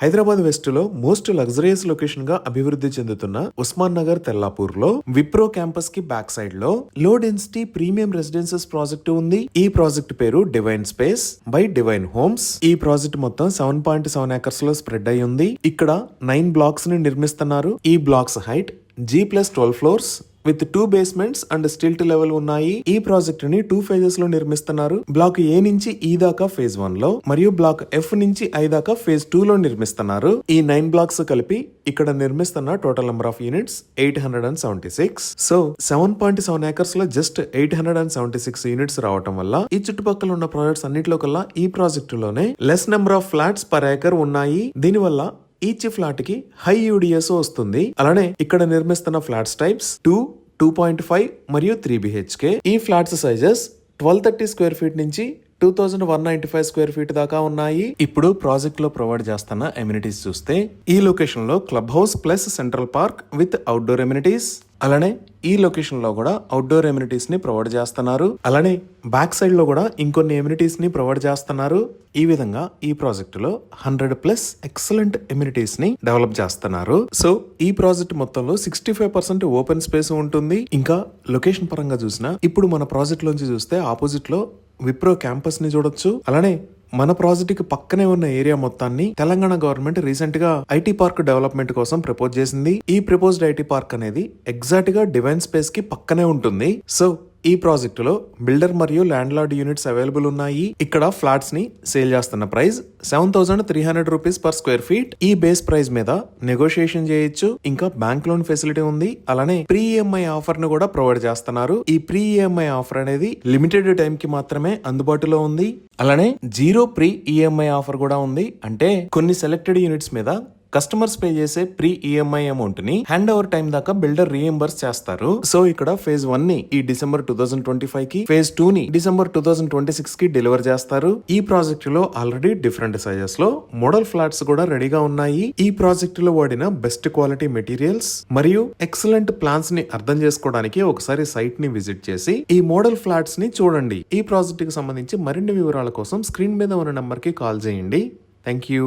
Hyderabad west లో most luxurious location గా అభివృద్ధి చెందుతున్న ఉస్మాన్ నగర్ తెల్లాపూర్ లో విప్రో క్యాంపస్ కి బ్యాక్ సైడ్ లో low density premium residences project ఉంది. ఈ ప్రాజెక్ట్ పేరు divine space by divine homes. ఈ ప్రాజెక్ట్ మొత్తం 7.7 ఏకర్స్ లో స్ప్రెడ్ అయి ఉంది. ఇక్కడ 9 బ్లాక్స్ ని నిర్మిస్తున్నారు. ఈ blocks height G+12 floors with 2 basements and stilt level ఉన్నాయి. ఈ ప్రాజెక్ట్ ని 2 ఫేజెస్ లో నిర్మిస్తున్నారు. బ్లాక్ ఏ నుంచి ఈ దాకా ఫేజ్ 1 లో మరియు బ్లాక్ F నుంచి I దాకా ఫేజ్ 2 లో నిర్మిస్తున్నారు. ఈ 9 బ్లాక్స్ కలిపి ఇక్కడ నిర్మిస్తున్న total number of units 876. So 7.7 acres లో జస్ట్ 876 యూనిట్స్ రావటం వల్ల ఈ చుట్టుపక్కల ఉన్న ప్రాజెక్ట్స్ అన్నిటిలో కల్లా ఈ ప్రాజెక్ట్ లోనే less number of flats per acre ఉన్నాయి. దీనివల్ల ఈచ్ ఫ్లాట్ కి హై యూడిఎస్ వస్తుంది. అలానే ఇక్కడ నిర్మిస్తున్న ఫ్లాట్స్ టైప్స్ 2, 2.5 మరియు 3 BHK. ఈ ఫ్లాట్స్ సైజెస్ 1230 స్క్వేర్ ఫీట్ నుంచి 2195 స్క్వేర్ ఫీట్ దాకా ఉన్నాయి. ఇప్పుడు ప్రాజెక్ట్ లో ప్రొవైడ్ చేస్తున్న ఎమ్యూనిటీస్ చూస్తే ఈ లొకేషన్ లో club house plus central park with outdoor amenities, అలానే ఈ లొకేషన్ లో కూడా అవుట్డోర్ ఎమ్యూనిటీస్ ని ప్రొవైడ్ చేస్తున్నారు. అలానే బ్యాక్ సైడ్ లో కూడా ఇంకొన్ని ఎమ్యూనిటీస్ ని ప్రొవైడ్ చేస్తున్నారు. ఈ విధంగా ఈ ప్రాజెక్ట్ లో 100+ ఎక్సలెంట్ ఎమ్యూనిటీస్ ని డెవలప్ చేస్తున్నారు. సో ఈ ప్రాజెక్ట్ మొత్తంలో 65% ఓపెన్ స్పేస్ ఉంటుంది. ఇంకా లొకేషన్ పరంగా చూసినా ఇప్పుడు మన ప్రాజెక్ట్ లోంచి చూస్తే ఆపోజిట్ లో విప్రో క్యాంపస్ ని చూడొచ్చు. అలానే మన ప్రాజెక్ట్ కి పక్కనే ఉన్న ఏరియా మొత్తాన్ని తెలంగాణ గవర్నమెంట్ రీసెంట్ గా ఐటీ పార్క్ డెవలప్మెంట్ కోసం ప్రపోజ్ చేసింది. ఈ ప్రపోజ్డ్ ఐటీ పార్క్ అనేది ఎగ్జాక్ట్ గా డివైన్ స్పేస్ కి పక్కనే ఉంటుంది. సో ఈ ప్రాజెక్ట్ లో బిల్డర్ మరియు ల్యాండ్ లార్డ్ యూనిట్స్ అవైలబుల్ ఉన్నాయి. ఇక్కడ ఫ్లాట్స్ ని సేల్ చేస్తున్న price 7300 rupees per square feet. ఈ బేస్ ప్రైస్ మీద నెగోషియేషన్ చేయొచ్చు. ఇంకా బ్యాంక్ లోన్ ఫెసిలిటీ ఉంది. అలానే ప్రీ ఈఎంఐ ఆఫర్ ను కూడా ప్రొవైడ్ చేస్తున్నారు. ఈ ప్రీ ఈఎంఐ ఆఫర్ అనేది లిమిటెడ్ టైం కి మాత్రమే అందుబాటులో ఉంది. అలానే 0 ప్రీ ఈఎంఐ ఆఫర్ కూడా ఉంది. అంటే కొన్ని సెలెక్టెడ్ యూనిట్స్ మీద కస్టమర్స్ పే చేసే ప్రీ ఈఎంఐ అమౌంట్ ని హ్యాండ్ ఓవర్ టైం దాకా బిల్డర్ రీఎంబర్స్ చేస్తారు. సో ఇక్కడ ఫేజ్ 1 ని ఈ డిసెంబర్ 2025 కి, ఫేజ్ 2 ని డిసెంబర్ 2026 కి డెలివర్ చేస్తారు. ఈ ప్రాజెక్ట్ లో ఆల్రెడీ డిఫరెంట్ సైజెస్ లో మోడల్ ఫ్లాట్స్ కూడా రెడీగా ఉన్నాయి. ఈ ప్రాజెక్ట్ లో వాడిన బెస్ట్ క్వాలిటీ మెటీరియల్స్ మరియు ఎక్సలెంట్ ప్లాన్స్ ని అర్థం చేసుకోవడానికి ఒకసారి సైట్ ని విజిట్ చేసి ఈ మోడల్ ఫ్లాట్స్ ని చూడండి. ఈ ప్రాజెక్ట్ కి సంబంధించి మరిన్ని వివరాల కోసం స్క్రీన్ మీద ఉన్న నంబర్ కి కాల్ చేయండి. Thank you.